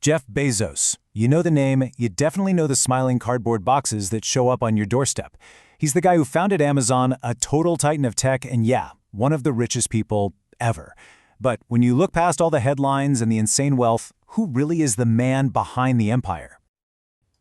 Jeff Bezos. You know the name, you definitely know the smiling cardboard boxes that show up on your doorstep. He's the guy who founded Amazon, a total titan of tech, and yeah, one of the richest people ever. But when you look past all the headlines and the insane wealth, who really is the man behind the empire?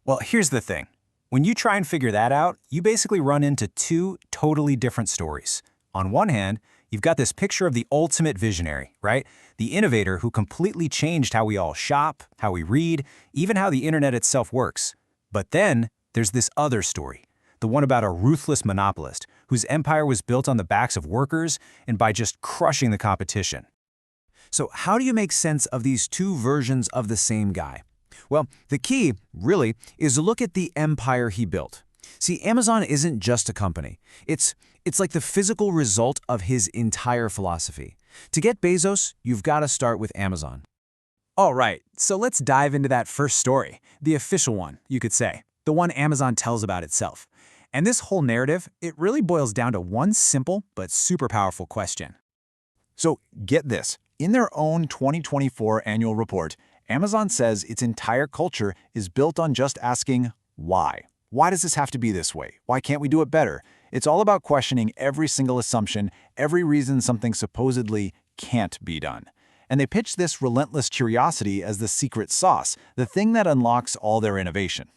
Well, here's the thing. When you try and figure that out, you basically run into two totally different stories. On one hand, you've got this picture of the ultimate visionary, right? The innovator who completely changed how we all shop, how we read, even how the internet itself works. But then there's this other story, the one about a ruthless monopolist whose empire was built on the backs of workers and by just crushing the competition. So how do you make sense of these two versions of the same guy? Well, the key, really, is to look at the empire he built. See, Amazon isn't just a company. It's like the physical result of his entire philosophy. To get Bezos, you've got to start with Amazon. All right, so let's dive into that first story, the official one, you could say, the one Amazon tells about itself. And this whole narrative, it really boils down to one simple but super powerful question. So get this, in their own 2024 annual report, Amazon says its entire culture is built on just asking why. Why does this have to be this way? Why can't we do it better? It's all about questioning every single assumption, every reason something supposedly can't be done. And they pitch this relentless curiosity as the secret sauce, the thing that unlocks all their innovation.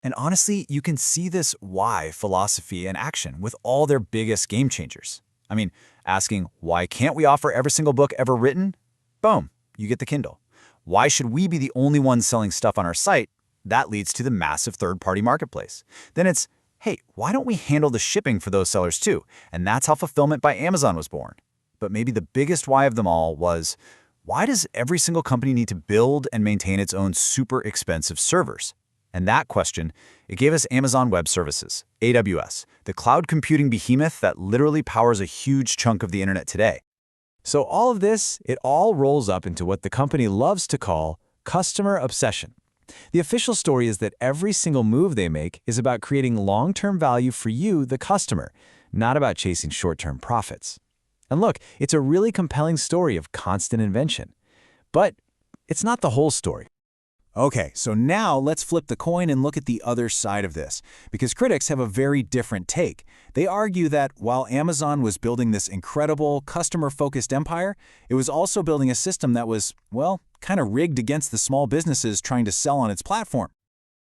And honestly, you can see this why philosophy in action with all their biggest game changers. I mean, asking, why can't we offer every single book ever written? Boom, you get the Kindle. Why should we be the only ones selling stuff on our site? That leads to the massive third-party marketplace. Then it's, hey, why don't we handle the shipping for those sellers too? And that's how Fulfillment by Amazon was born. But maybe the biggest why of them all was, why does every single company need to build and maintain its own super expensive servers? And that question, it gave us Amazon Web Services, AWS, the cloud computing behemoth that literally powers a huge chunk of the internet today. So all of this, it all rolls up into what the company loves to call customer obsession. The official story is that every single move they make is about creating long-term value for you, the customer, not about chasing short-term profits. And look, it's a really compelling story of constant invention. But it's not the whole story. Okay, so now let's flip the coin and look at the other side of this, because critics have a very different take. They argue that while Amazon was building this incredible, customer-focused empire, it was also building a system that was, well, kind of rigged against the small businesses trying to sell on its platform.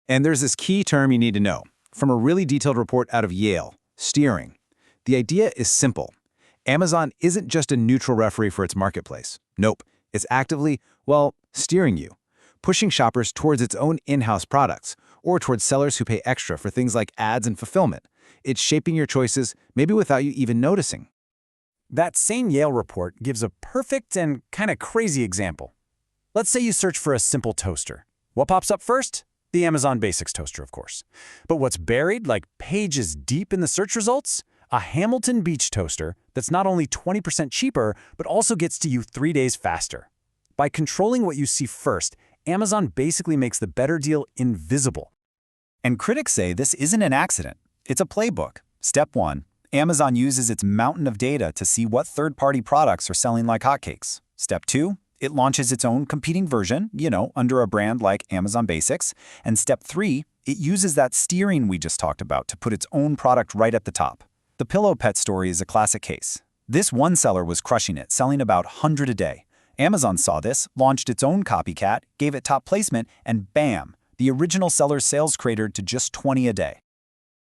And there's this key term you need to know, from a really detailed report out of Yale, steering. The idea is simple. Amazon isn't just a neutral referee for its marketplace. Nope, it's actively, well, steering you, pushing shoppers towards its own in-house products, or towards sellers who pay extra for things like ads and fulfillment. It's shaping your choices, maybe without you even noticing. That same Yale report gives a perfect and kind of crazy example. Let's say you search for a simple toaster. What pops up first? The Amazon Basics toaster, of course. But what's buried, like pages deep in the search results? A Hamilton Beach toaster that's not only 20% cheaper, but also gets to you 3 days faster. By controlling what you see first, Amazon basically makes the better deal invisible. And critics say this isn't an accident. It's a playbook. Step 1, Amazon uses its mountain of data to see what third-party products are selling like hotcakes. Step 2, it launches its own competing version, under a brand like Amazon Basics. And step 3, it uses that steering we just talked about to put its own product right at the top. The Pillow Pet story is a classic case. This one seller was crushing it, selling about 100 a day. Amazon saw this, launched its own copycat, gave it top placement, and bam, the original seller's sales cratered to just 20 a day.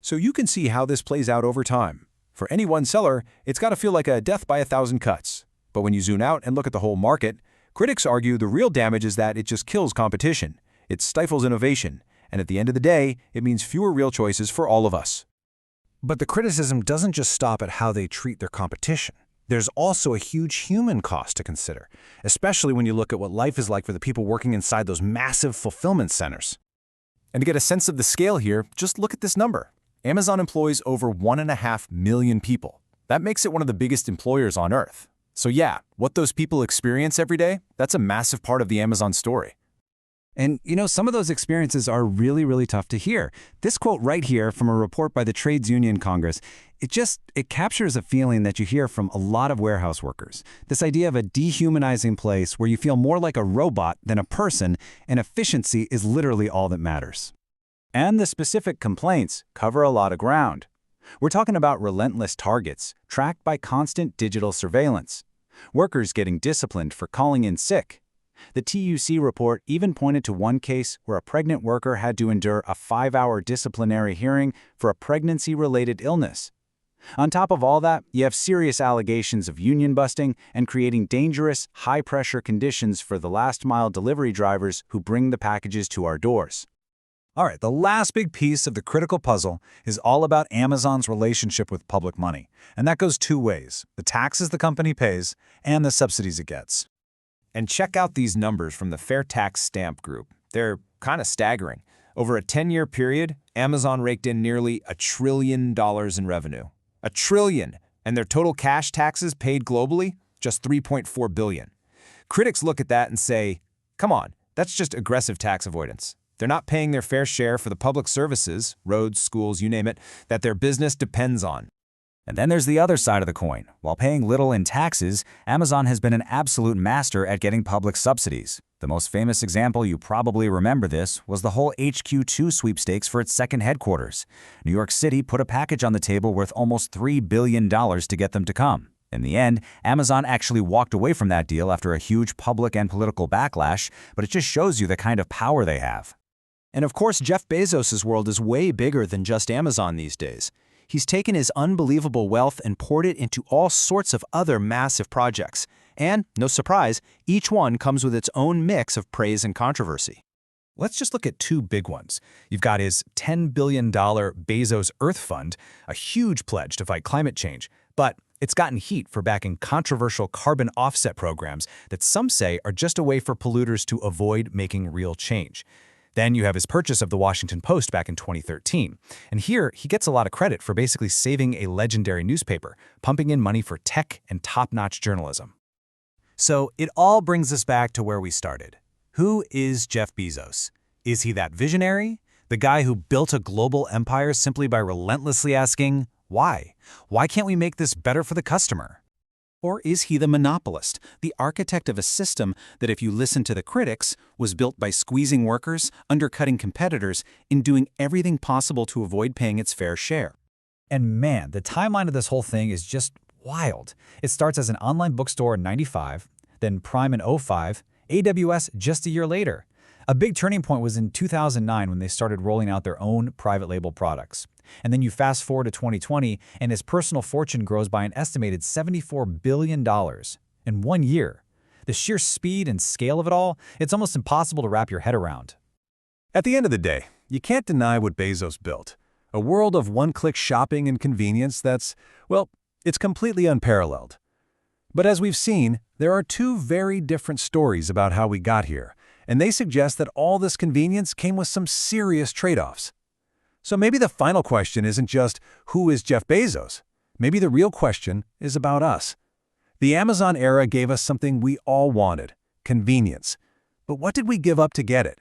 So you can see how this plays out over time. For any one seller, it's got to feel like a death by 1,000 cuts. But when you zoom out and look at the whole market, critics argue the real damage is that it just kills competition. It stifles innovation, and at the end of the day, it means fewer real choices for all of us. But the criticism doesn't just stop at how they treat their competition. There's also a huge human cost to consider, especially when you look at what life is like for the people working inside those massive fulfillment centers. And to get a sense of the scale here, just look at this number. Amazon employs over 1.5 million people. That makes it one of the biggest employers on Earth. So yeah, what those people experience every day, that's a massive part of the Amazon story. And, some of those experiences are really, really tough to hear. This quote right here from a report by the Trades Union Congress, it captures a feeling that you hear from a lot of warehouse workers. This idea of a dehumanizing place where you feel more like a robot than a person, and efficiency is literally all that matters. And the specific complaints cover a lot of ground. We're talking about relentless targets, tracked by constant digital surveillance. Workers getting disciplined for calling in sick. The TUC report even pointed to one case where a pregnant worker had to endure a 5-hour disciplinary hearing for a pregnancy-related illness. On top of all that, you have serious allegations of union busting and creating dangerous, high-pressure conditions for the last-mile delivery drivers who bring the packages to our doors. All right, the last big piece of the critical puzzle is all about Amazon's relationship with public money. And that goes two ways: the taxes the company pays and the subsidies it gets. And check out these numbers from the Fair Tax Stamp Group. They're kind of staggering. Over a 10-year period, Amazon raked in nearly $1 trillion in revenue. $1 trillion! And their total cash taxes paid globally? Just $3.4 billion. Critics look at that and say, come on, that's just aggressive tax avoidance. They're not paying their fair share for the public services, roads, schools, you name it, that their business depends on. And then there's the other side of the coin. While paying little in taxes, Amazon has been an absolute master at getting public subsidies. The most famous example, you probably remember this, was the whole HQ2 sweepstakes for its second headquarters. New York City put a package on the table worth almost $3 billion to get them to come. In the end, Amazon actually walked away from that deal after a huge public and political backlash, but it just shows you the kind of power they have. And of course, Jeff Bezos' world is way bigger than just Amazon these days. He's taken his unbelievable wealth and poured it into all sorts of other massive projects. And, no surprise, each one comes with its own mix of praise and controversy. Let's just look at two big ones. You've got his $10 billion Bezos Earth Fund, a huge pledge to fight climate change, but it's gotten heat for backing controversial carbon offset programs that some say are just a way for polluters to avoid making real change. Then you have his purchase of the Washington Post back in 2013. And here, he gets a lot of credit for basically saving a legendary newspaper, pumping in money for tech and top-notch journalism. So it all brings us back to where we started. Who is Jeff Bezos? Is he that visionary? The guy who built a global empire simply by relentlessly asking, why? Why can't we make this better for the customer? Or is he the monopolist, the architect of a system that, if you listen to the critics, was built by squeezing workers, undercutting competitors, and doing everything possible to avoid paying its fair share? And man, the timeline of this whole thing is just wild. It starts as an online bookstore in '95, then Prime in '05, AWS just a year later. A big turning point was in 2009 when they started rolling out their own private label products. And then you fast forward to 2020, and his personal fortune grows by an estimated $74 billion in 1 year. The sheer speed and scale of it all, it's almost impossible to wrap your head around. At the end of the day, you can't deny what Bezos built. A world of one-click shopping and convenience that's, well, it's completely unparalleled. But as we've seen, there are two very different stories about how we got here, and they suggest that all this convenience came with some serious trade-offs. So maybe the final question isn't just, who is Jeff Bezos? Maybe the real question is about us. The Amazon era gave us something we all wanted: convenience. But what did we give up to get it?